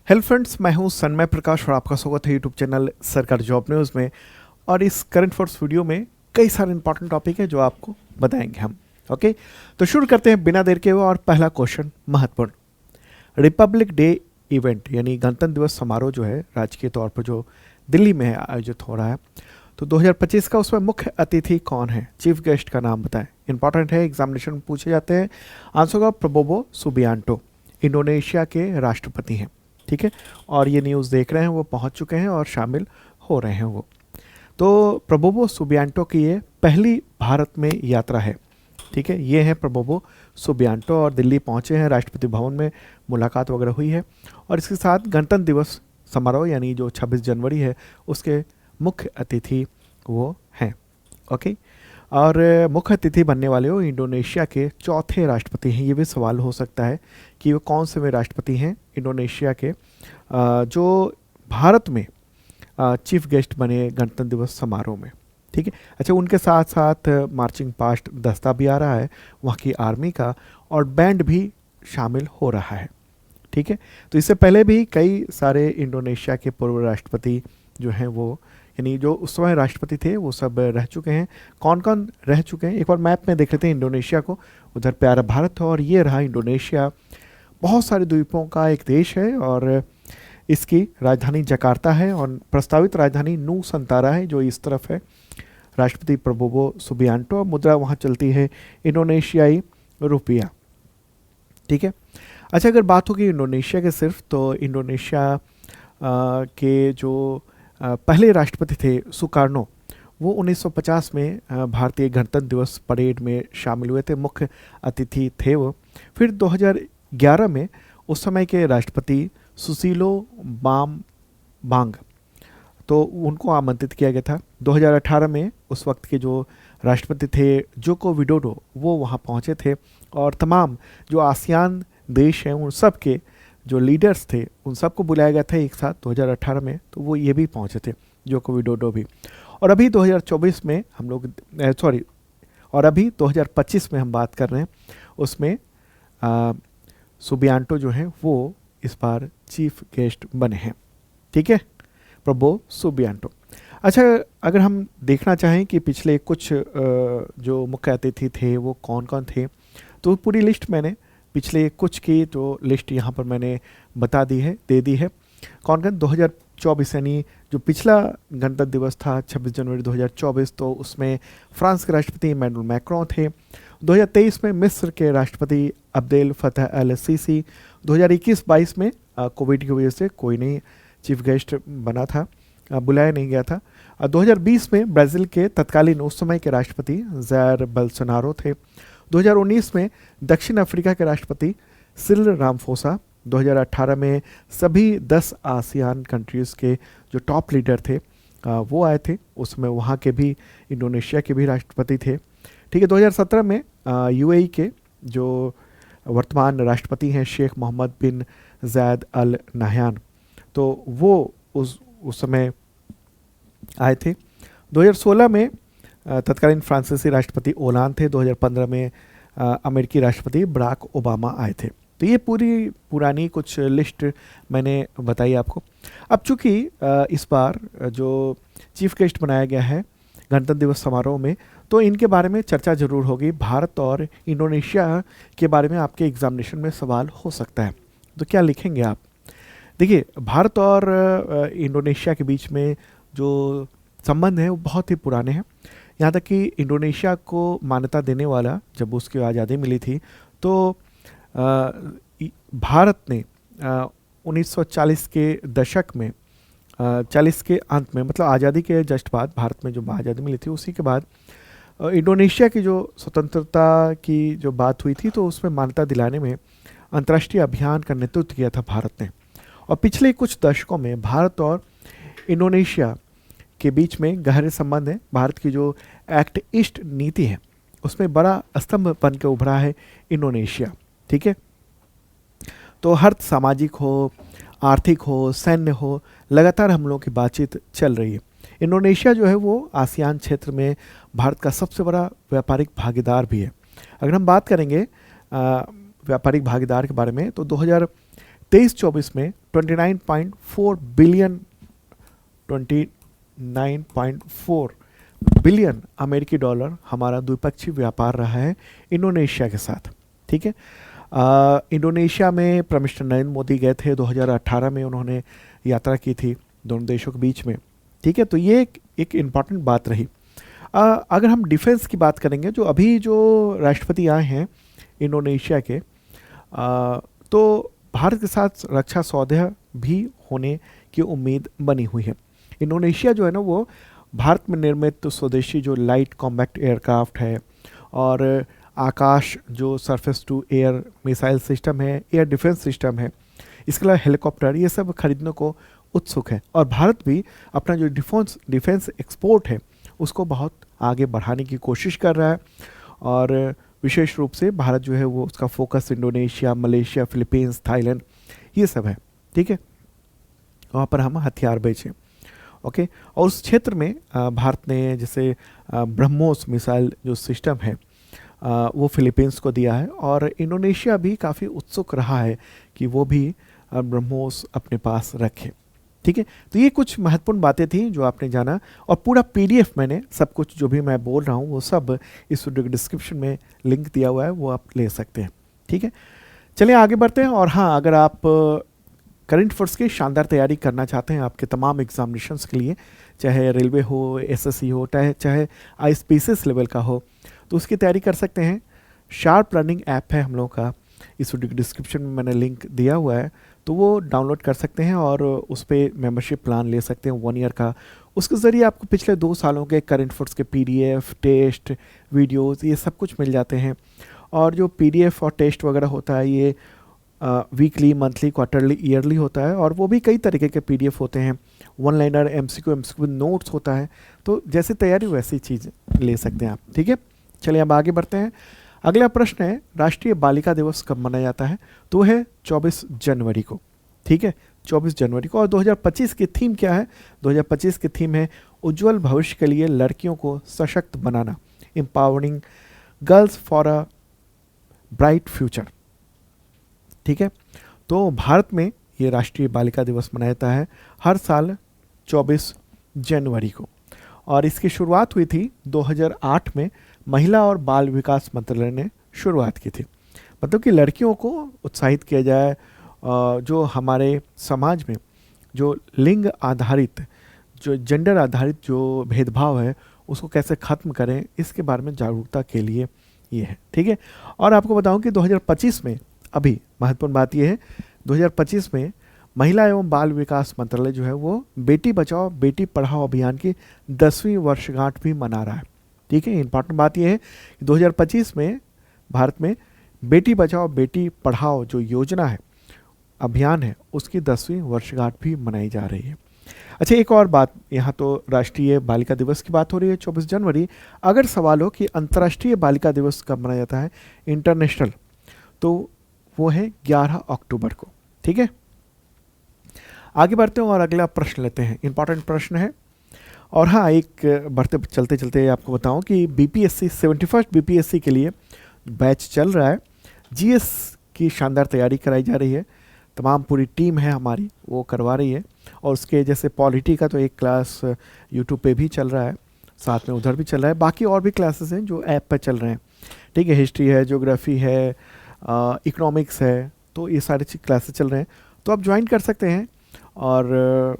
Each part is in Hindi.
हेलो फ्रेंड्स, मैं हूं सन्मय प्रकाश और आपका स्वागत है यूट्यूब चैनल सरकारी जॉब न्यूज़ में। और इस करंट अफेयर्स वीडियो में कई सारे इंपॉर्टेंट टॉपिक है जो आपको बताएंगे हम। ओके, तो शुरू करते हैं बिना देर के हुए। और पहला क्वेश्चन महत्वपूर्ण, रिपब्लिक डे इवेंट यानी गणतंत्र दिवस समारोह जो है राजकीय तौर पर जो दिल्ली में है आयोजित हो रहा है, तो 2025 का उसमें मुख्य अतिथि कौन है? चीफ गेस्ट का नाम बताएं। इंपॉर्टेंट है, एग्जामिनेशन में पूछे जाते हैं। आंसर का प्रबोवो सुबियांटो, इंडोनेशिया के राष्ट्रपति हैं। ठीक है, और ये न्यूज़ देख रहे हैं वो पहुंच चुके हैं और शामिल हो रहे हैं वो। तो प्रबोवो सुबियांटो की ये पहली भारत में यात्रा है। ठीक है, ये है प्रबोवो सुबियांटो और दिल्ली पहुंचे हैं, राष्ट्रपति भवन में मुलाकात वगैरह हुई है। और इसके साथ गणतंत्र दिवस समारोह यानी जो 26 जनवरी है उसके मुख्य अतिथि वो हैं। ओके, और मुख्य अतिथि बनने वाले वो इंडोनेशिया के चौथे राष्ट्रपति हैं। ये भी सवाल हो सकता है कि वो कौन से वे राष्ट्रपति हैं इंडोनेशिया के जो भारत में चीफ गेस्ट बने गणतंत्र दिवस समारोह में। ठीक है, अच्छा, उनके साथ साथ मार्चिंग पास्ट दस्ता भी आ रहा है वहाँ की आर्मी का, और बैंड भी शामिल हो रहा है। ठीक है, तो इससे पहले भी कई सारे इंडोनेशिया के पूर्व राष्ट्रपति जो हैं वो, यानी जो उस समय राष्ट्रपति थे वो सब रह चुके हैं। कौन कौन रह चुके हैं एक बार मैप में देख लेते हैं इंडोनेशिया को। उधर प्यारा भारत है और ये रहा इंडोनेशिया। बहुत सारे द्वीपों का एक देश है और इसकी राजधानी जकार्ता है और प्रस्तावित राजधानी नूसंतारा है जो इस तरफ है। राष्ट्रपति प्रबोवो सुबियांटो, मुद्रा वहाँ चलती है इंडोनेशियाई रुपया। ठीक है, अच्छा, अगर बात होगी इंडोनेशिया के सिर्फ, तो इंडोनेशिया के जो पहले राष्ट्रपति थे सुकार्नो, वो 1950 में भारतीय गणतंत्र दिवस परेड में शामिल हुए थे, मुख्य अतिथि थे वो। फिर 2011 में उस समय के राष्ट्रपति सुसीलो बाम बांग, तो उनको आमंत्रित किया गया था। 2018 में उस वक्त के जो राष्ट्रपति थे जोको विडोडो, वो वहाँ पहुँचे थे और तमाम जो आसियान देश हैं उन सब के जो लीडर्स थे उन सबको बुलाया गया था एक साथ 2018 में, तो वो ये भी पहुँचे थे, जोको विडोडो भी। और अभी 2024 में हम लोग और अभी 2025 में हम बात कर रहे हैं, उसमें सुबियांटो जो हैं वो इस बार चीफ गेस्ट बने हैं। ठीक है, प्रबोवो सुबियांटो। अच्छा, अगर हम देखना चाहें कि पिछले कुछ जो मुख्य अतिथि थे वो कौन कौन थे, तो पूरी लिस्ट मैंने पिछले कुछ की तो लिस्ट यहाँ पर मैंने बता दी है, दे दी है। कौन कौन 2024 यानी जो पिछला गणतंत्र दिवस था 26 जनवरी 2024, तो उसमें फ्रांस के राष्ट्रपति इमैनुअल मैक्रों थे। 2023 में मिस्र के राष्ट्रपति अब्देल फतह अल सीसी। 2021-22 में कोविड की वजह से कोई नहीं चीफ गेस्ट बना था, बुलाया नहीं गया था। 2020 में ब्राज़ील के तत्कालीन उस समय के राष्ट्रपति जायर बोल्सोनारो थे। 2019 में दक्षिण अफ्रीका के राष्ट्रपति सिरिल रामाफोसा। 2018 में सभी 10 आसियान कंट्रीज़ के जो टॉप लीडर थे वो आए थे, उसमें वहाँ के भी इंडोनेशिया के भी राष्ट्रपति थे। ठीक है, 2017 में यूएई के जो वर्तमान राष्ट्रपति हैं शेख मोहम्मद बिन जायद अल नाह्यान, तो वो उस समय आए थे। 2016 में तत्कालीन फ्रांसीसी राष्ट्रपति ओलांद थे। 2015 में अमेरिकी राष्ट्रपति बराक ओबामा आए थे। तो ये पूरी पुरानी कुछ लिस्ट मैंने बताई आपको। अब चूंकि इस बार जो चीफ गेस्ट बनाया गया है गणतंत्र दिवस समारोह में, तो इनके बारे में चर्चा जरूर होगी। भारत और इंडोनेशिया के बारे में आपके एग्जामिनेशन में सवाल हो सकता है, तो क्या लिखेंगे आप? देखिए, भारत और इंडोनेशिया के बीच में जो संबंध है वो बहुत ही पुराने हैं। यहाँ तक कि इंडोनेशिया को मान्यता देने वाला जब उसकी आज़ादी मिली थी, तो भारत ने 1940 के दशक में 40 के अंत में, मतलब आज़ादी के जस्ट बाद, भारत में जो आज़ादी मिली थी उसी के बाद इंडोनेशिया की जो स्वतंत्रता की जो बात हुई थी, तो उसमें मान्यता दिलाने में अंतर्राष्ट्रीय अभियान का नेतृत्व किया था भारत ने। और पिछले कुछ दशकों में भारत और इंडोनेशिया के बीच में गहरे संबंध है। भारत की जो एक्ट ईस्ट नीति है उसमें बड़ा स्तंभ बन के उभरा है इंडोनेशिया। ठीक है, तो हर सामाजिक हो, आर्थिक हो, सैन्य हो, लगातार हम लोगों की बातचीत चल रही है। इंडोनेशिया जो है वो आसियान क्षेत्र में भारत का सबसे बड़ा व्यापारिक भागीदार भी है। अगर हम बात करेंगे व्यापारिक भागीदार के बारे में, तो 23-24 में 29.4 बिलियन 29.4 बिलियन अमेरिकी डॉलर हमारा द्विपक्षीय व्यापार रहा है इंडोनेशिया के साथ। ठीक है, इंडोनेशिया में प्राइम मिनिस्टर नरेंद्र मोदी गए थे 2018 में, उन्होंने यात्रा की थी दोनों देशों के बीच में। ठीक है, तो ये एक इम्पॉर्टेंट बात रही। अगर हम डिफेंस की बात करेंगे, जो अभी जो राष्ट्रपति आए हैं इंडोनेशिया के, तो भारत के साथ रक्षा सौदा भी होने की उम्मीद बनी हुई है। इंडोनेशिया जो है ना, वो भारत में निर्मित स्वदेशी जो लाइट कॉम्बैक्ट एयरक्राफ्ट है और आकाश जो surface to air missile system है, एयर डिफेंस सिस्टम है, इसके अलावा हेलीकॉप्टर, ये सब खरीदने को उत्सुक है। और भारत भी अपना जो डिफेंस एक्सपोर्ट है उसको बहुत आगे बढ़ाने की कोशिश कर रहा है। और विशेष रूप से भारत जो है वो उसका focus Indonesia, Malaysia, Philippines, Thailand, ये सब है। ठीक है, वहाँ पर हम हथियार बेचें। ओके, और उस क्षेत्र में भारत ने जैसे ब्रह्मोस मिसाइल जो सिस्टम है वो फिलीपींस को दिया है, और इंडोनेशिया भी काफ़ी उत्सुक रहा है कि वो भी ब्रह्मोस अपने पास रखे। ठीक है, तो ये कुछ महत्वपूर्ण बातें थी जो आपने जाना, और पूरा पीडीएफ मैंने सब कुछ जो भी मैं बोल रहा हूँ वो सब इस वीडियो के डिस्क्रिप्शन में लिंक दिया हुआ है, वो आप ले सकते हैं। ठीक है, चलिए आगे बढ़ते हैं। और हाँ, अगर आप करंट अफेयर्स की शानदार तैयारी करना चाहते हैं आपके तमाम एग्जामिनेशंस के लिए, चाहे रेलवे हो, एसएससी हो, चाहे आईएसपीसीएस लेवल का हो, तो उसकी तैयारी कर सकते हैं। शार्प लर्निंग ऐप है हम लोगों का, इस वीडियो के डिस्क्रिप्शन में मैंने लिंक दिया हुआ है, तो वो डाउनलोड कर सकते हैं और उस पर मेंबरशिप प्लान ले सकते हैं 1 ईयर का। उसके ज़रिए आपको पिछले 2 सालों के करंट अफेयर्स के पीडीएफ, टेस्ट, वीडियोस, ये सब कुछ मिल जाते हैं। और जो पीडीएफ और टेस्ट वगैरह होता है ये वीकली, मंथली, क्वार्टरली, ईयरली होता है, और वो भी कई तरीके के पीडीएफ होते हैं। 1 लाइनर, एमसीक्यू नोट्स होता है, तो जैसी तैयारी वैसी चीज़ ले सकते हैं आप। ठीक है, चलिए अब आगे बढ़ते हैं। अगला प्रश्न है, राष्ट्रीय बालिका दिवस कब मनाया जाता है? तो वो है 24 जनवरी को। ठीक है, 24 जनवरी को। और 2025 की थीम क्या है? 2025 की थीम है उज्जवल भविष्य के लिए लड़कियों को सशक्त बनाना, empowering girls for a bright future. ठीक है, तो भारत में ये राष्ट्रीय बालिका दिवस मनाया जाता है हर साल 24 जनवरी को, और इसकी शुरुआत हुई थी 2008 में। महिला और बाल विकास मंत्रालय ने शुरुआत की थी, मतलब कि लड़कियों को उत्साहित किया जाए, जो हमारे समाज में जो लिंग आधारित, जो जेंडर आधारित जो भेदभाव है उसको कैसे ख़त्म करें, इसके बारे में जागरूकता के लिए ये है। ठीक है, और आपको बताऊं कि 2025 में, अभी महत्वपूर्ण बात यह है, 2025 में महिला एवं बाल विकास मंत्रालय जो है वो बेटी बचाओ बेटी पढ़ाओ अभियान की 10वीं वर्षगांठ भी मना रहा है। ठीक है, इंपॉर्टेंट बात यह है कि 2025 में भारत में बेटी बचाओ बेटी पढ़ाओ जो योजना है, अभियान है, उसकी 10वीं वर्षगांठ भी मनाई जा रही है। अच्छा, एक और बात, यहाँ तो राष्ट्रीय बालिका दिवस की बात हो रही है 24 जनवरी। अगर सवाल हो कि अंतर्राष्ट्रीय बालिका दिवस कब मनाया जाता है, इंटरनेशनल, तो वो है 11 अक्टूबर को। ठीक है, आगे बढ़ते हैं और अगला प्रश्न लेते हैं। इंपॉर्टेंट प्रश्न है। और हाँ, एक बढ़ते चलते चलते आपको बताऊं कि बीपीएससी 71st बीपीएससी के लिए बैच चल रहा है। जीएस की शानदार तैयारी कराई जा रही है, तमाम पूरी टीम है हमारी वो करवा रही है। और उसके जैसे पॉलिटी का तो एक क्लास यूट्यूब पे भी चल रहा है, साथ में उधर भी चल रहा है, बाकी और भी क्लासेस हैं जो ऐप पर चल रहे हैं। ठीक है, हिस्ट्री है, ज्योग्राफी है, इकोनॉमिक्स है, तो ये सारी क्लासेस चल रहे हैं, तो आप ज्वाइन कर सकते हैं। और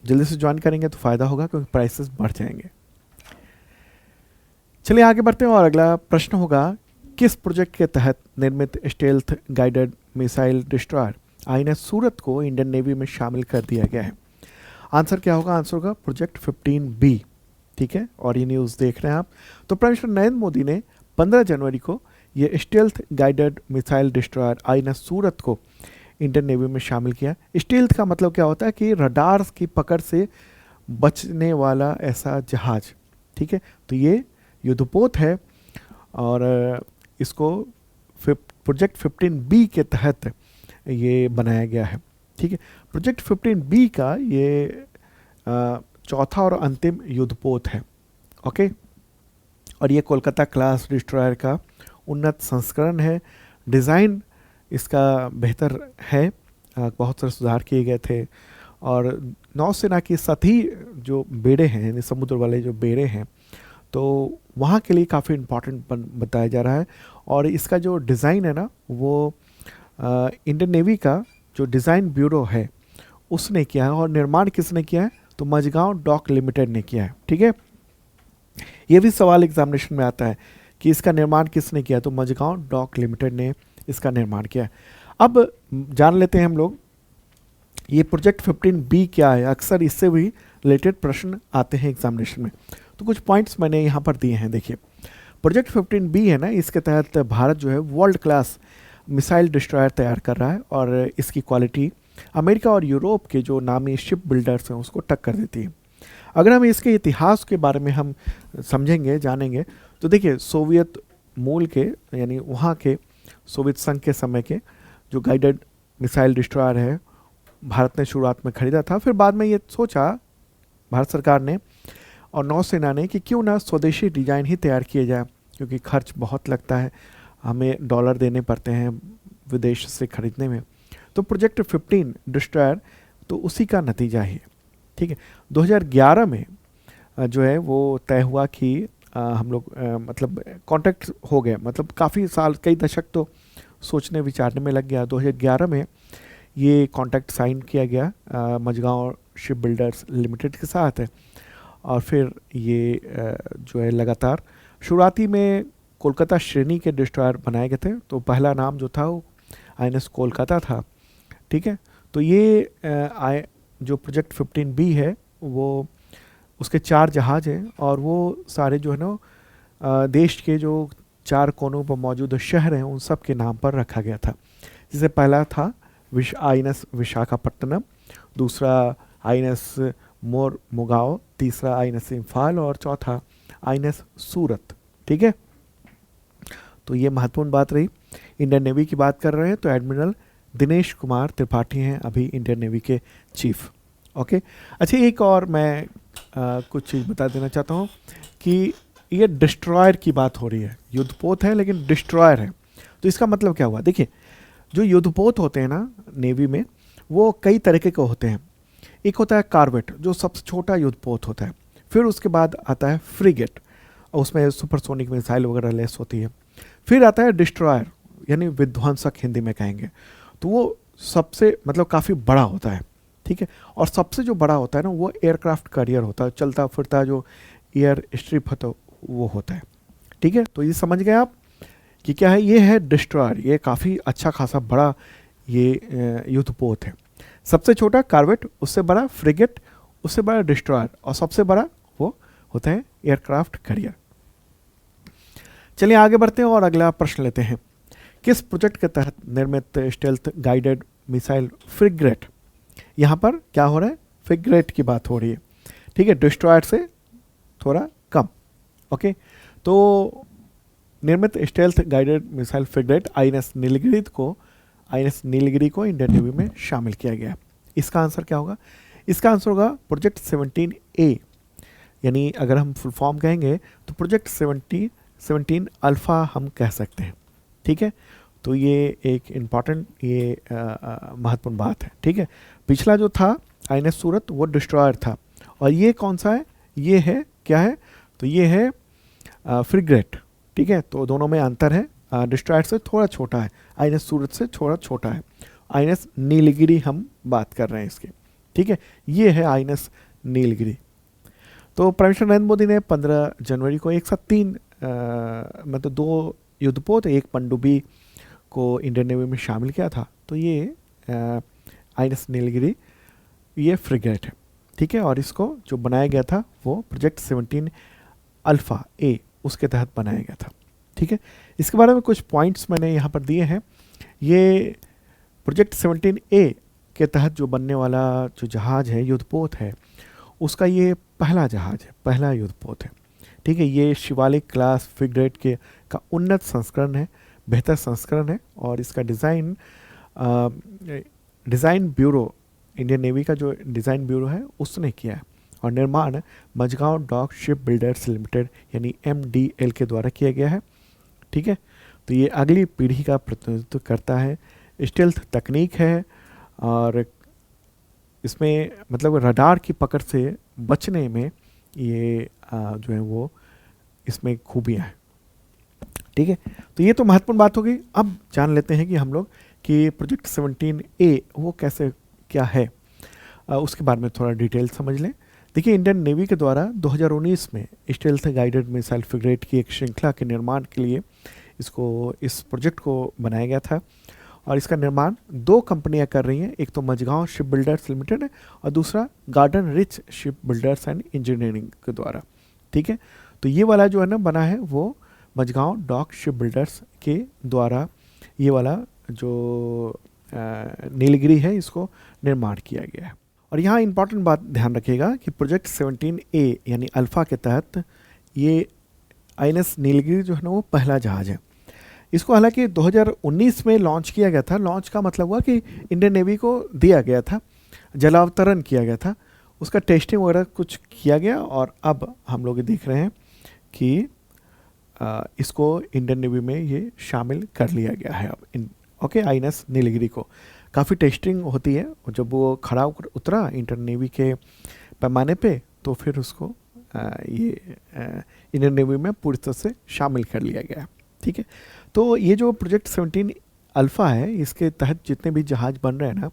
जल्दी से ज्वाइन करेंगे तो फ़ायदा होगा, क्योंकि प्राइसेस बढ़ जाएंगे। चलिए आगे बढ़ते हैं और अगला प्रश्न होगा, किस प्रोजेक्ट के तहत निर्मित stealth guided missile destroyer INS Surat को इंडियन नेवी में शामिल कर दिया गया है? आंसर क्या होगा? आंसर होगा प्रोजेक्ट 15B। ठीक है, और ये न्यूज़ देख रहे हैं आप। तो प्राइम मिनिस्टर नरेंद्र मोदी ने 15 जनवरी को ये stealth guided missile destroyer INS Surat को इंडियन नेवी में शामिल किया। स्टील्थ का मतलब क्या होता है कि रडार की पकड़ से बचने वाला ऐसा जहाज। ठीक है, तो ये युद्धपोत है, और इसको प्रोजेक्ट 15B के तहत ये बनाया गया है। ठीक है, प्रोजेक्ट 15B का ये चौथा और अंतिम युद्धपोत है। ओके, और ये कोलकाता क्लास डिस्ट्रॉयर का उन्नत संस्करण है। डिज़ाइन इसका बेहतर है, बहुत सारे सुधार किए गए थे। और नौसेना के सभी जो बेड़े हैं, यानी समुद्र वाले जो बेड़े हैं, तो वहाँ के लिए काफ़ी इम्पोर्टेंट बताया जा रहा है। और इसका जो डिज़ाइन है ना, वो इंडियन नेवी का जो डिज़ाइन ब्यूरो है उसने किया है। और निर्माण किसने किया है? तो मझगांव डॉक लिमिटेड ने किया है। ठीक है, ये भी सवाल एग्जामिनेशन में आता है कि इसका निर्माण किसने किया, तो मझगांव डॉक लिमिटेड ने इसका निर्माण किया है। अब जान लेते हैं हम लोग ये प्रोजेक्ट 15B क्या है। अक्सर इससे भी रिलेटेड प्रश्न आते हैं एग्जामिनेशन में, तो कुछ पॉइंट्स मैंने यहाँ पर दिए हैं। देखिए, प्रोजेक्ट 15B है ना, इसके तहत भारत जो है वर्ल्ड क्लास मिसाइल डिस्ट्रॉयर तैयार कर रहा है और इसकी क्वालिटी अमेरिका और यूरोप के जो नामी शिप बिल्डर्स हैं उसको टक्कर देती है। अगर हम इसके इतिहास के बारे में हम समझेंगे, जानेंगे, तो देखिए सोवियत मूल के, यानी वहाँ के सोवियत संघ के समय के जो गाइडेड मिसाइल डिस्ट्रॉयर है भारत ने शुरुआत में खरीदा था। फिर बाद में ये सोचा भारत सरकार ने और नौसेना ने कि क्यों ना स्वदेशी डिज़ाइन ही तैयार किए जाए, क्योंकि खर्च बहुत लगता है, हमें डॉलर देने पड़ते हैं विदेश से खरीदने में। तो प्रोजेक्ट 15 डिस्ट्रॉयर तो उसी का नतीजा है। ठीक है, 2011 में जो है वो तय हुआ कि हम लोग मतलब कॉन्ट्रैक्ट हो गए, मतलब काफ़ी साल, कई दशक तो सोचने विचारने में लग गया। 2011 में ये कॉन्ट्रैक्ट साइन किया गया मझगांव शिप बिल्डर्स लिमिटेड के साथ है। और फिर ये जो है लगातार शुरुआती में कोलकाता श्रेणी के डिस्ट्रॉयर बनाए गए थे। तो पहला नाम जो था वो INS कोलकाता था। ठीक है, तो ये जो प्रोजेक्ट 15B है वो उसके 4 जहाज हैं और वो सारे जो है ना देश के जो 4 कोनों पर मौजूद शहर हैं उन सब के नाम पर रखा गया था। जैसे पहला था INS विशाखापट्टनम, दूसरा INS मोरमुगाओ, तीसरा INS इम्फाल और चौथा INS सूरत। ठीक है, तो ये महत्वपूर्ण बात रही। इंडियन नेवी की बात कर रहे हैं तो एडमिरल दिनेश कुमार त्रिपाठी हैं अभी इंडियन नेवी के चीफ। ओके, अच्छा एक और मैं कुछ चीज़ बता देना चाहता हूँ कि ये डिस्ट्रॉयर की बात हो रही है। युद्धपोत है लेकिन डिस्ट्रॉयर है, तो इसका मतलब क्या हुआ? देखिए, जो युद्धपोत होते हैं ना नेवी में, वो कई तरीके के होते हैं। एक होता है कार्वेट, जो सबसे छोटा युद्धपोत होता है। फिर उसके बाद आता है फ्रिगेट, और उसमें सुपरसोनिक मिसाइल वगैरह लेस होती है। फिर आता है डिस्ट्रॉयर, यानी विध्वंसक हिंदी में कहेंगे, तो वो सबसे मतलब काफ़ी बड़ा होता है। ठीक है, और सबसे जो बड़ा होता है ना वो एयरक्राफ्ट कैरियर होता है, चलता फिरता जो एयर स्ट्रिप होता है वो होता है। ठीक है, तो ये समझ गए आप कि क्या है? ये है डिस्ट्रॉयर, ये काफ़ी अच्छा खासा बड़ा ये युद्धपोत है। सबसे छोटा कार्वेट, उससे बड़ा फ्रिगेट, उससे बड़ा डिस्ट्रॉयर, और सबसे बड़ा वो होता है एयरक्राफ्ट कैरियर। चलिए आगे बढ़ते हैं और अगला प्रश्न लेते हैं। किस प्रोजेक्ट के तहत निर्मित स्टेल्थ गाइडेड मिसाइल फ्रिगेट, यहाँ पर क्या हो रहा है? फ्रिगेट की बात हो रही है। ठीक है, डिस्ट्रॉयर से थोड़ा कम। ओके, तो निर्मित stealth guided missile frigate INS Nilgiri को इंडियन नेवी में शामिल किया गया। इसका आंसर क्या होगा? इसका आंसर होगा प्रोजेक्ट 17A, यानी अगर हम फुल फॉर्म कहेंगे तो प्रोजेक्ट 17 अल्फ़ा हम कह सकते हैं। ठीक है, तो ये एक इम्पॉर्टेंट ये महत्वपूर्ण बात है। ठीक है, पिछला जो था INS सूरत वो डिस्ट्रॉयर था, और ये कौन सा है? ये है क्या है? तो ये है फ्रिगेट। ठीक है, तो दोनों में अंतर है, डिस्ट्रॉयर से थोड़ा छोटा है, INS सूरत से थोड़ा छोटा है। INS नीलगिरी हम बात कर रहे हैं इसकी। ठीक है, ये है INS नीलगिरी। तो प्राइम मिनिस्टर नरेंद्र मोदी ने 15 जनवरी को एक साथ 3 मतलब 2 युद्धपोत, एक पनडुब्बी को इंडियन नेवी में शामिल किया था। तो ये INS नीलगिरी ये फ्रिगेट है। ठीक है, और इसको जो बनाया गया था वो प्रोजेक्ट 17 अल्फ़ा A उसके तहत बनाया गया था। ठीक है, इसके बारे में कुछ पॉइंट्स मैंने यहाँ पर दिए हैं। ये प्रोजेक्ट 17A के तहत जो बनने वाला जो जहाज़ है, युद्धपोत है, उसका ये पहला जहाज़ है, पहला युद्धपोत है। ठीक है, ये शिवालिक क्लास फ्रिगेट के का उन्नत संस्करण है, बेहतर संस्करण है, और इसका डिज़ाइन ब्यूरो, इंडियन नेवी का जो डिज़ाइन ब्यूरो है उसने किया है, और निर्माण Mazagon dock shipbuilders limited यानी MDL के द्वारा किया गया है। ठीक है, तो ये अगली पीढ़ी का प्रतिनिधित्व करता है, स्टेल्थ तकनीक है, और इसमें मतलब रडार की पकड़ से बचने में ये जो है वो इसमें खूबियाँ हैं। ठीक है, तो ये तो महत्वपूर्ण बात हो गई। अब जान लेते हैं कि हम लोग कि प्रोजेक्ट 17A वो कैसे क्या है, उसके बारे में थोड़ा डिटेल समझ लें। देखिए, इंडियन नेवी के द्वारा 2019 में स्टेल्थ गाइडेड मिसाइल फ्रिगेट की एक श्रृंखला के निर्माण के लिए इस प्रोजेक्ट को बनाया गया था। और इसका निर्माण 2 कंपनियां कर रही हैं, एक तो मझगांव शिप बिल्डर्स लिमिटेड है और दूसरा garden rich ship builders and engineering के द्वारा। ठीक है, तो ये वाला जो है ना बना है वो मझगांव डॉक शिप बिल्डर्स के द्वारा ये वाला जो नीलगिरी है इसको निर्माण किया गया है। और यहाँ इंपॉर्टेंट बात ध्यान रखिएगा कि प्रोजेक्ट 17A यानी अल्फ़ा के तहत ये INS नीलगिरी जो है ना वो पहला जहाज़ है। इसको हालांकि 2019 में लॉन्च किया गया था। लॉन्च का मतलब हुआ कि इंडियन नेवी को दिया गया था, जलावतरण किया गया था, उसका टेस्टिंग वगैरह कुछ किया गया और अब हम लोग देख रहे हैं कि इसको इंडियन नेवी में ये शामिल कर लिया गया है अब ओके INS नीलगिरी को। काफ़ी टेस्टिंग होती है और जब वो खड़ा उतरा इंडियन नेवी के पैमाने पे तो फिर उसको ये इंडियन नेवी में पूरी तरह से शामिल कर लिया गया। ठीक है, तो ये जो प्रोजेक्ट 17 अल्फ़ा है इसके तहत जितने भी जहाज़ बन रहे हैं ना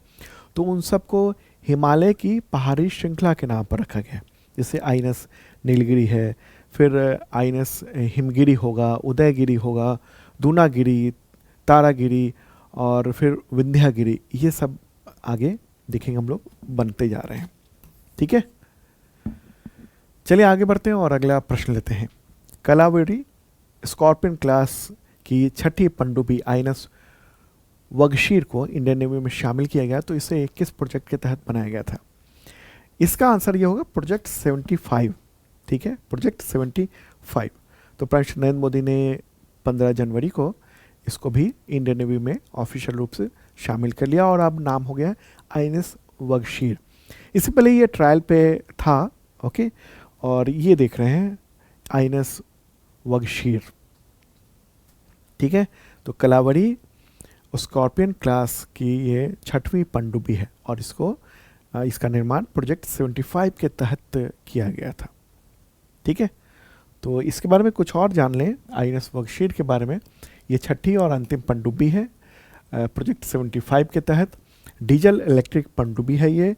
तो उन सबको हिमालय की पहाड़ी श्रृंखला के नाम पर रखा गया है। जैसे INS नीलगिरी है, फिर INS हिमगिरी होगा, उदयगिरी होगा, दूनागिरी, तारागिरी और फिर विंध्यागिरी, ये सब आगे देखेंगे हम लोग बनते जा रहे हैं। ठीक है, चलिए आगे बढ़ते हैं और अगला प्रश्न लेते हैं। कलावेरी स्कॉर्पियन क्लास की 6ठी पनडुब्बी INS वगशीर को इंडियन नेवी में शामिल किया गया, तो इसे किस प्रोजेक्ट के तहत बनाया गया था? इसका आंसर ये होगा प्रोजेक्ट 75। ठीक है, प्रोजेक्ट 75। तो प्रधानमंत्री नरेंद्र मोदी ने 15 जनवरी को इसको भी इंडियन नेवी में ऑफिशियल रूप से शामिल कर लिया और अब नाम हो गया INS वगशीर। इससे पहले ये ट्रायल पे था। ओके, और ये देख रहे हैं INS वगशीर। ठीक है, तो कलावरी स्कॉर्पियन क्लास की ये 6वीं पनडुब्बी है और इसका निर्माण प्रोजेक्ट 75 के तहत किया गया था। ठीक है, तो इसके बारे में कुछ और जान लें INS वगशीर के बारे में। ये 6ठी और अंतिम पनडुब्बी है प्रोजेक्ट 75 के तहत। डीजल इलेक्ट्रिक पनडुब्बी है ये।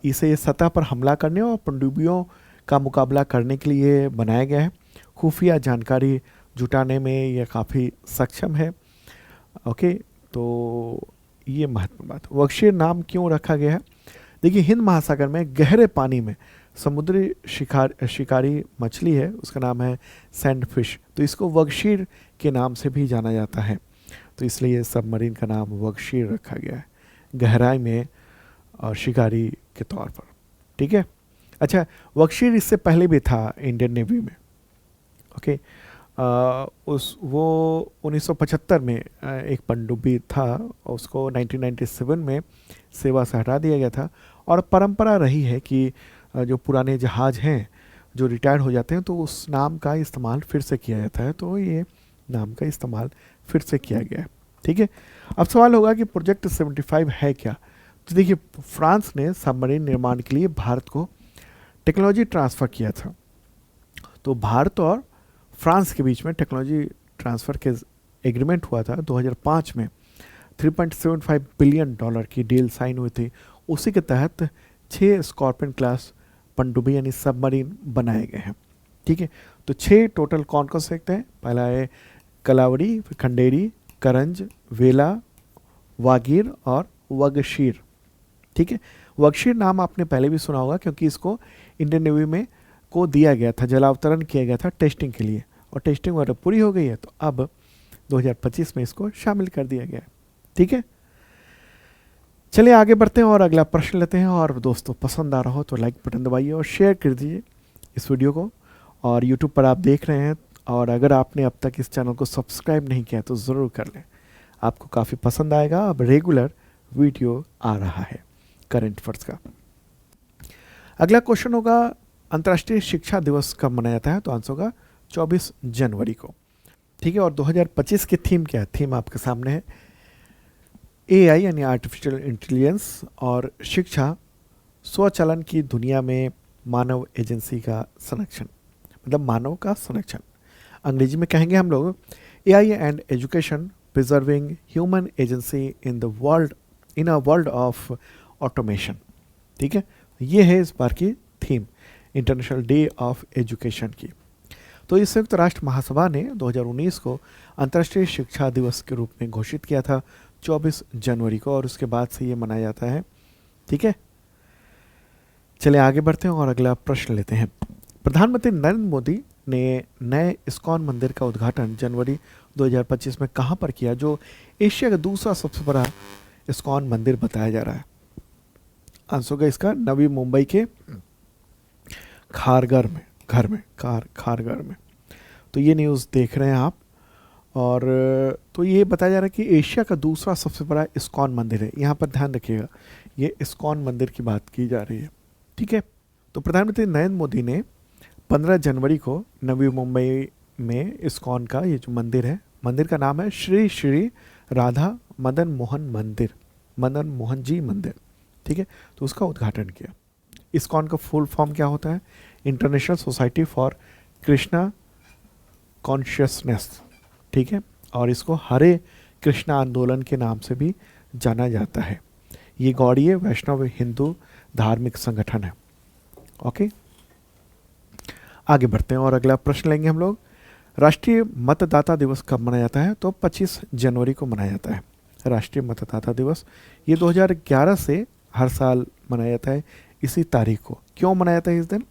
इसे सतह पर हमला करने और पनडुब्बियों का मुकाबला करने के लिए बनाया गया है। खुफिया जानकारी जुटाने में यह काफ़ी सक्षम है। ओके, तो ये महत्वपूर्ण बात। वगशीर नाम क्यों रखा गया है? देखिए, हिंद महासागर में गहरे पानी में समुद्री शिकारी मछली है, उसका नाम है सैंड फिश, तो इसको वगशीर के नाम से भी जाना जाता है, तो इसलिए सबमरीन का नाम वगशीर रखा गया है, गहराई में और शिकारी के तौर पर। ठीक है, अच्छा, वगशीर इससे पहले भी था इंडियन नेवी में। ओके, वो 1975 में एक पनडुब्बी था, उसको 1997 में सेवा से हटा दिया गया था। और परंपरा रही है कि जो पुराने जहाज़ हैं जो रिटायर्ड हो जाते हैं तो उस नाम का इस्तेमाल फिर से किया जाता है, तो ये नाम का इस्तेमाल फिर से किया गया है। ठीक है, अब सवाल होगा कि प्रोजेक्ट 75 है क्या? तो देखिए, फ्रांस ने सबमरीन निर्माण के लिए भारत को टेक्नोलॉजी ट्रांसफ़र किया था। तो भारत और फ्रांस के बीच में टेक्नोलॉजी ट्रांसफ़र के एग्रीमेंट हुआ था 2005 में। $3.75 बिलियन की डील साइन हुई थी। उसी के तहत 6 स्कॉर्पियन क्लास पनडुब्बी यानी सबमरीन बनाए गए हैं। ठीक है, तो 6 टोटल कौन कौन से हैं? पहला है कलावरी, खंडेरी, करंज, वेला, वागीर और वगशीर। ठीक है, वगशीर नाम आपने पहले भी सुना होगा क्योंकि इसको इंडियन नेवी में को दिया गया था, जलावतरण किया गया था टेस्टिंग के लिए, और टेस्टिंग वगैरह पूरी हो गई है, तो अब 2025 में इसको शामिल कर दिया गया है। ठीक है, चलिए आगे बढ़ते हैं और अगला प्रश्न लेते हैं। और दोस्तों, पसंद आ रहा हो तो लाइक बटन दबाइए और शेयर कर दीजिए इस वीडियो को। और यूट्यूब पर आप देख रहे हैं और अगर आपने अब तक इस चैनल को सब्सक्राइब नहीं किया तो ज़रूर कर लें, आपको काफ़ी पसंद आएगा। अब रेगुलर वीडियो आ रहा है करंट अफेयर्स का। अगला क्वेश्चन होगा, अंतर्राष्ट्रीय शिक्षा दिवस कब मनाया जाता है? तो आंसर होगा 24 जनवरी को। ठीक है, और 2025 की थीम क्या है? थीम आपके सामने है, एआई यानी आर्टिफिशियल इंटेलिजेंस और शिक्षा स्वचालन की दुनिया में मानव एजेंसी का संरक्षण, मतलब मानव का संरक्षण। अंग्रेजी में कहेंगे हम लोग AI and education preserving human agency in the world, in a world of automation. ठीक है, ये है इस बार की theme international day of education की। तो इस संयुक्त राष्ट्र महासभा ने 2019 को अंतर्राष्ट्रीय शिक्षा दिवस के रूप में घोषित किया था 24 जनवरी को, और उसके बाद से ये मनाया जाता है। ठीक है, चलिए आगे बढ़ते हैं और अगला प्रश्न लेते हैं। प्रधानमंत्री नरेंद्र मोदी ने नए इस्कॉन मंदिर का उद्घाटन जनवरी 2025 में कहां पर किया, जो एशिया का दूसरा सबसे बड़ा इस्कॉन मंदिर बताया जा रहा है? आंसर होगा इसका नवी मुंबई के खारघर में, खारघर में। तो ये न्यूज़ देख रहे हैं आप, और तो ये बताया जा रहा है कि एशिया का दूसरा सबसे बड़ा इस्कॉन मंदिर है। यहाँ पर ध्यान रखिएगा, ये इस्कॉन मंदिर की बात की जा रही है। ठीक है, तो प्रधानमंत्री नरेंद्र मोदी ने 15 जनवरी को नवी मुंबई में इस्कॉन का ये जो मंदिर है, मंदिर का नाम है श्री श्री राधा मदन मोहन मंदिर, मदन मोहन जी मंदिर। ठीक है, तो उसका उद्घाटन किया। इस्कॉन का फुल फॉर्म क्या होता है? International society for Krishna consciousness. ठीक है, और इसको हरे कृष्णा आंदोलन के नाम से भी जाना जाता है। ये गौड़ीय वैष्णव हिंदू धार्मिक संगठन है। ओके, आगे बढ़ते हैं और अगला प्रश्न लेंगे हम लोग। राष्ट्रीय मतदाता दिवस कब मनाया जाता है? तो 25 जनवरी को मनाया जाता है राष्ट्रीय मतदाता दिवस। ये 2011 से हर साल मनाया जाता है इसी तारीख को। क्यों मनाया जाता है इस दिन?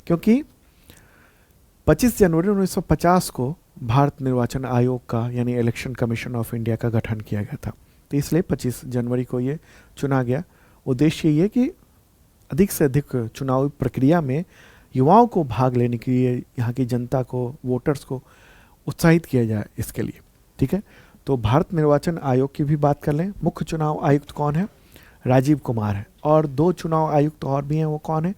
क्योंकि 25 जनवरी 1950 को भारत निर्वाचन आयोग का यानी इलेक्शन कमीशन ऑफ इंडिया का गठन किया गया था, तो इसलिए 25 जनवरी को ये चुना गया। उद्देश्य ये कि अधिक से अधिक चुनावी प्रक्रिया में युवाओं को भाग लेने के लिए, यहाँ की जनता को, वोटर्स को उत्साहित किया जाए इसके लिए। ठीक है, तो भारत निर्वाचन आयोग की भी बात कर लें। मुख्य चुनाव आयुक्त कौन है? राजीव कुमार है, और 2 चुनाव आयुक्त और भी हैं, वो कौन है?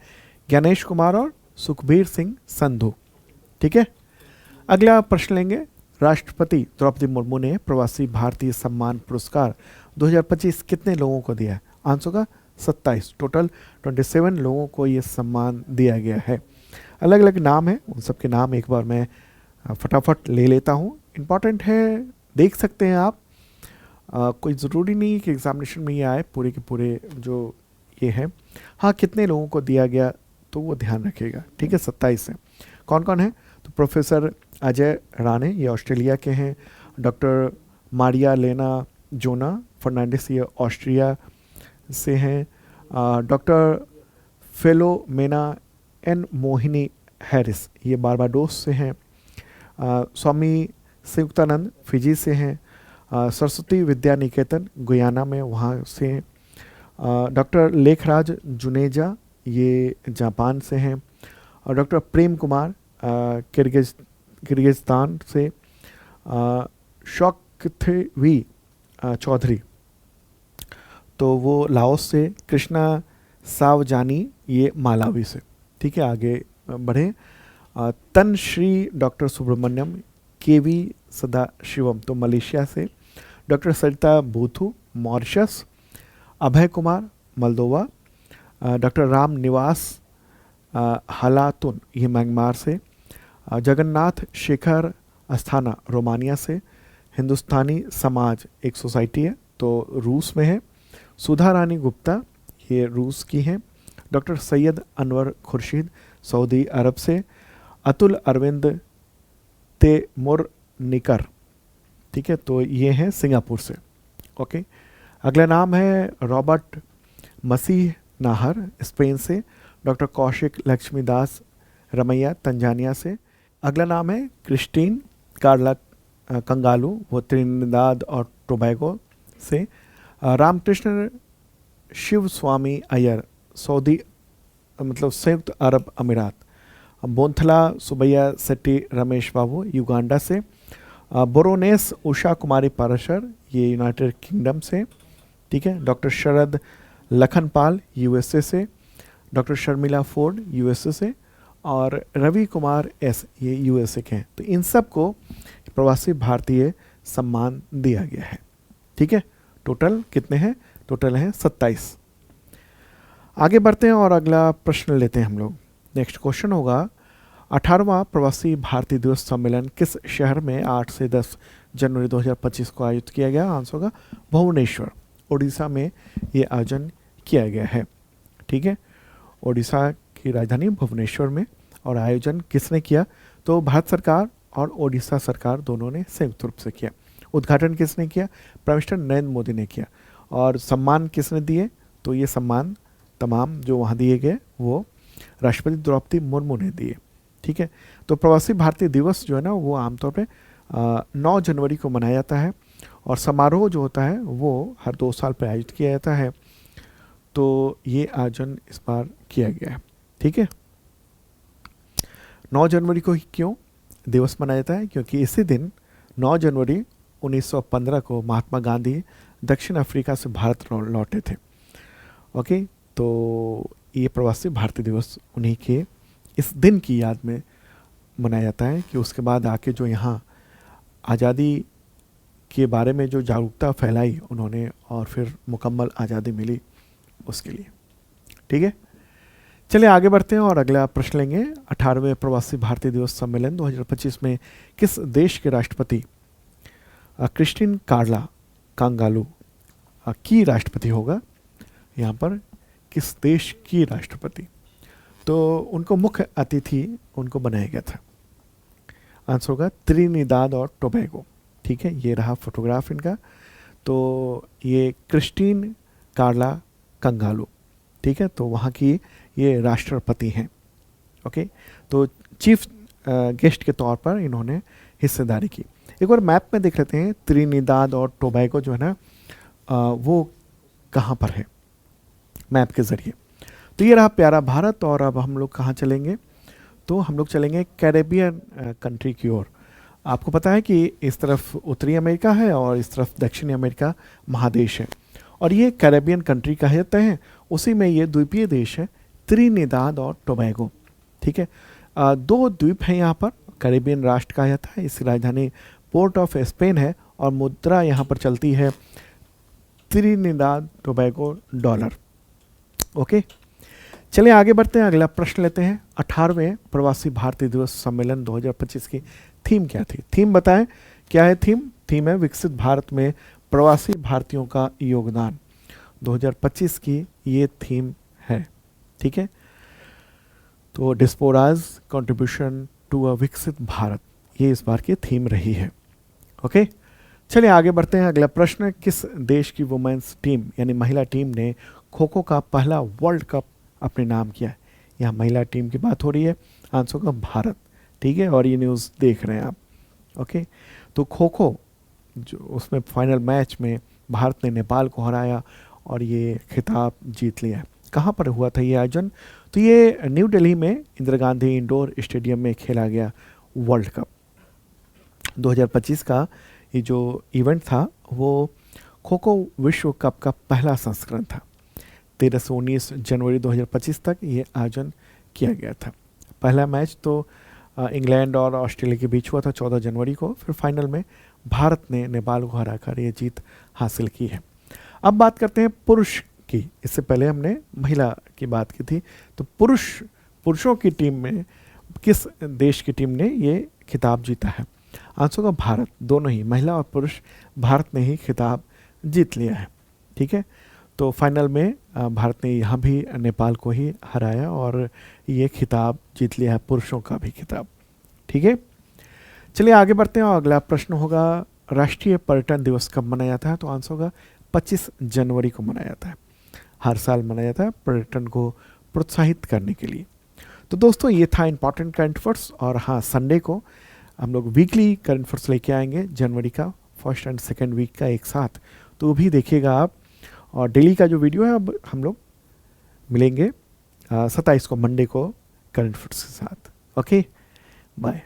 गणेश कुमार और सुखबीर सिंह संधू। ठीक है, अगला प्रश्न लेंगे। राष्ट्रपति द्रौपदी मुर्मू ने प्रवासी भारतीय सम्मान पुरस्कार 2025 कितने लोगों को दिया है? आंसर का 27। टोटल 27 लोगों को ये सम्मान दिया गया है। अलग अलग नाम है, उन सब के नाम एक बार मैं फटाफट ले लेता हूँ। इम्पॉर्टेंट है, देख सकते हैं आप। कोई ज़रूरी नहीं कि एग्जामिनेशन में ये आए पूरे के पूरे जो ये है। हाँ, कितने लोगों को दिया गया तो वो ध्यान रखिएगा। ठीक है, 27 है। कौन कौन है? तो प्रोफेसर अजय राणे, ये ऑस्ट्रेलिया के हैं। डॉक्टर मारिया लेना जोना फर्नांडिस, ये ऑस्ट्रिया से हैं। डॉक्टर फेलोमेना एन मोहिनी हैरिस, ये बारबाडोस से हैं। स्वामी संयुक्तानंद फिजी से हैं। सरस्वती विद्या निकेतन गुयाना में, वहाँ से हैं। डॉक्टर लेखराज जुनेजा, ये जापान से हैं। और डॉक्टर प्रेम कुमार किर्गिस्तान से। शौकथवी चौधरी, तो वो लाओस से। कृष्णा सावजानी, ये मालावी से। ठीक है, आगे बढ़ें। तनश्री डॉक्टर सुब्रमण्यम केवी सदाशिवम, तो मलेशिया से। डॉक्टर सरिता बूथू Mauritius. Abhay Kumar Moldova. Doctor Ram Niwas हलातुन, ये म्यांमार से। जगन्नाथ शेखर अस्थाना रोमानिया से। हिंदुस्तानी समाज एक सोसाइटी है, तो रूस में है। सुधा रानी गुप्ता, ये रूस की हैं। डॉक्टर सैयद अनवर खुर्शीद सऊदी अरब से। अतुल अरविंद तेमुरनिकर, ठीक है, तो ये हैं सिंगापुर से। ओके, अगला नाम है रॉबर्ट मसीह नाहर स्पेन से। डॉक्टर कौशिक लक्ष्मीदास रमैया तंजानिया से। अगला नाम है क्रिस्टीन कार्ला कंगालू, वो त्रिनिदाद और टोबैगो से। रामकृष्ण शिव स्वामी अय्यर सऊदी, मतलब संयुक्त अरब अमीरात। बोंथला सुबैया सेट्टी रमेश बाबू युगांडा से। बोरोनेस उषा कुमारी पाराशर, ये यूनाइटेड किंगडम से। ठीक है, डॉक्टर शरद लखनपाल यूएसए से। डॉक्टर शर्मिला फोर्ड यूएसए से। और रवि कुमार एस, ये यूएसए के हैं। तो इन सब को प्रवासी भारतीय सम्मान दिया गया है। ठीक है, टोटल कितने हैं? टोटल हैं 27। आगे बढ़ते हैं और अगला प्रश्न लेते हैं हम लोग। नेक्स्ट क्वेश्चन होगा 18वां प्रवासी भारतीय दिवस सम्मेलन किस शहर में 8 से 10 जनवरी 2025 को आयोजित किया गया? आंसर होगा भुवनेश्वर, उड़ीसा में ये आयोजन किया गया है। ठीक है, उड़ीसा की राजधानी भुवनेश्वर में। और आयोजन किसने किया? तो भारत सरकार और उड़ीसा सरकार दोनों ने संयुक्त रूप से किया। उद्घाटन किसने किया? प्राइम मिनिस्टर नरेंद्र मोदी ने किया। और सम्मान किसने दिए? तो ये सम्मान तमाम जो वहाँ दिए गए वो राष्ट्रपति द्रौपदी मुर्मू ने दिए। ठीक है, तो प्रवासी भारतीय दिवस जो है ना वो आमतौर पे 9 जनवरी को मनाया जाता है और समारोह जो होता है वो हर 2 साल पर आयोजित किया जाता है। तो ये आयोजन इस बार किया गया है। ठीक है, 9 जनवरी को ही क्यों दिवस मनाया जाता है? क्योंकि इसी दिन 9 जनवरी 1915 को महात्मा गांधी दक्षिण अफ्रीका से भारत लौटे थे। ओके, तो ये प्रवासी भारतीय दिवस उन्हीं के इस दिन की याद में मनाया जाता है कि उसके बाद आके जो यहाँ आज़ादी के बारे में जो जागरूकता फैलाई उन्होंने और फिर मुकम्मल आज़ादी मिली उसके लिए। ठीक है, चलिए आगे बढ़ते हैं और अगला प्रश्न लेंगे। 18वें प्रवासी भारतीय दिवस सम्मेलन 2025 में किस देश के राष्ट्रपति क्रिस्टिन कार्ला कांगालू की राष्ट्रपति होगा? यहाँ पर किस देश की राष्ट्रपति? तो उनको मुख्य अतिथि उनको बनाया गया था। आंसर होगा त्रिनिदाद और टोबैगो। ठीक है, ये रहा फोटोग्राफ इनका। तो ये क्रिस्टीन कार्ला कंगालू, ठीक है, तो वहाँ की ये राष्ट्रपति हैं। ओके, तो चीफ गेस्ट के तौर पर इन्होंने हिस्सेदारी की। एक बार मैप में देख लेते हैं त्रिनिदाद और टोबैगो जो है ना वो कहाँ पर है मैप के ज़रिए। तो ये रहा प्यारा भारत। और अब हम लोग कहाँ चलेंगे? तो हम लोग चलेंगे कैरेबियन कंट्री की ओर। आपको पता है कि इस तरफ उत्तरी अमेरिका है और इस तरफ दक्षिणी अमेरिका महादेश है और ये कैरेबियन कंट्री कहते हैं। उसी में ये द्वीपीय देश है त्रिनिदाद और टोबैगो। ठीक है, 2 द्वीप हैं यहाँ पर। कैरेबियन राष्ट्र कहा जाता है। इसकी राजधानी पोर्ट ऑफ स्पेन है और मुद्रा यहाँ पर चलती है त्रिनिदाद टोबैगो डॉलर। ओके, चलिए आगे बढ़ते हैं, अगला प्रश्न लेते हैं। 18वें प्रवासी भारतीय दिवस सम्मेलन 2025 की थीम क्या थी? थीम बताएं, क्या है थीम? थीम है विकसित भारत में प्रवासी भारतीयों का योगदान। 2025 की ये थीम है। ठीक है, तो डिस्पोराज कंट्रीब्यूशन टू अ विकसित भारत, ये इस बार की थीम रही है। ओके, चलिए आगे बढ़ते हैं। अगला प्रश्न, किस देश की वुमेन्स टीम यानी महिला टीम ने खो खो का पहला वर्ल्ड कप अपने नाम किया है? यहाँ महिला टीम की बात हो रही है। आंसर का भारत। ठीक है, और ये न्यूज़ देख रहे हैं आप। ओके, तो खो खो जो उसमें फाइनल मैच में भारत ने नेपाल को हराया और ये खिताब जीत लिया। कहाँ पर हुआ था ये आयोजन? तो ये न्यू दिल्ली में इंदिरा गांधी इंडोर स्टेडियम में खेला गया वर्ल्ड कप 2025 का। ये जो इवेंट था वो खो खो विश्व कप का पहला संस्करण था। 13 से 19 जनवरी 2025 तक ये आयोजन किया गया था। पहला मैच तो इंग्लैंड और ऑस्ट्रेलिया के बीच हुआ था 14 जनवरी को। फिर फाइनल में भारत ने नेपाल को हराकर ये जीत हासिल की है। अब बात करते हैं पुरुष की। इससे पहले हमने महिला की बात की थी। तो पुरुषों की टीम में किस देश की टीम ने ये खिताब जीता है? आंसर का भारत। दोनों ही महिला और पुरुष भारत ने ही खिताब जीत लिया है। ठीक है, तो फाइनल में भारत ने यहाँ भी नेपाल को ही हराया और ये खिताब जीत लिया है, पुरुषों का भी खिताब। ठीक है, चलिए आगे बढ़ते हैं और अगला प्रश्न होगा, राष्ट्रीय पर्यटन दिवस कब मनाया जाता है? तो आंसर होगा 25 जनवरी को मनाया जाता है। हर साल मनाया जाता है पर्यटन को प्रोत्साहित करने के लिए। तो दोस्तों ये था इंपॉर्टेंट करंट अफेयर्स। और हाँ, संडे को हम लोग वीकली करंट अफेयर्स लेके आएंगे, जनवरी का फर्स्ट एंड सेकेंड वीक का एक साथ, तो वो भी देखिएगा आप। और डेली का जो वीडियो है अब हम लोग मिलेंगे 27 को मंडे को करंट अफेयर्स के साथ। Okay, bye.